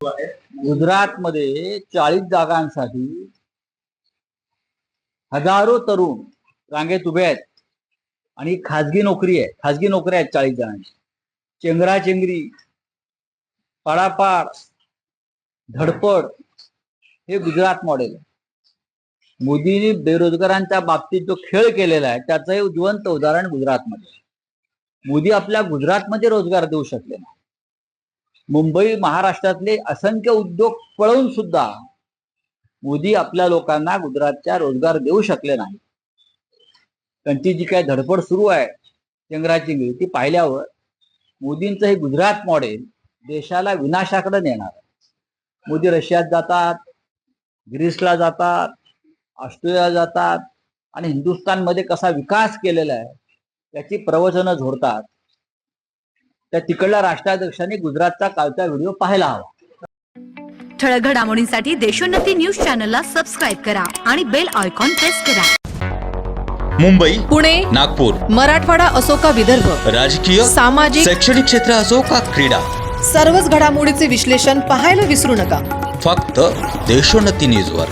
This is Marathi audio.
गुजरातमध्ये 40 जागांसाठी हजारो तरुण रांगेत उभे आहेत आणि खाजगी नोकऱ्या आहेत 40 जणांची. चेंगराचेंगरी, पाडापाड, धडपड हे गुजरात मॉडेल आहे. मोदींनी बेरोजगारांच्या बाबतीत जो खेळ केलेला आहे त्याचं हे जिवंत उदाहरण गुजरातमध्ये. मोदी आपल्या गुजरातमध्ये रोजगार देऊ शकले नाही. मुंबई महाराष्ट्रातले असंख्य उद्योग पळवून सुद्धा मोदी आपल्या लोकांना गुजरातच्या रोजगार देऊ शकले नाही. त्यांची जी काय धडपड सुरू आहे चेंगराचेंगरी ती पाहिल्यावर मोदींचं हे गुजरात मॉडेल देशाला विनाशाकडे नेणार. मोदी रशियात जातात, ग्रीसला जातात, ऑस्ट्रेलियाला जातात आणि हिंदुस्थानमध्ये कसा विकास केलेला आहे त्याची प्रवचनं झोडतात. त्या तिकडल्या राष्ट्राध्यक्षांनी गुजरातचा कालचा व्हिडिओ पाहायला हवा. ठळक घडामोडींसाठी देशोन्नती न्यूज चॅनलला सबस्क्राईब करा आणि बेल आयकॉन प्रेस करा. मुंबई, पुणे, नागपूर, मराठवाडा असो का विदर्भ, राजकीय, सामाजिक, शैक्षणिक क्षेत्र असो का क्रीडा, सर्वच घडामोडीचे विश्लेषण पाहायला विसरू नका. फक्त देशोन्नती न्यूजवर.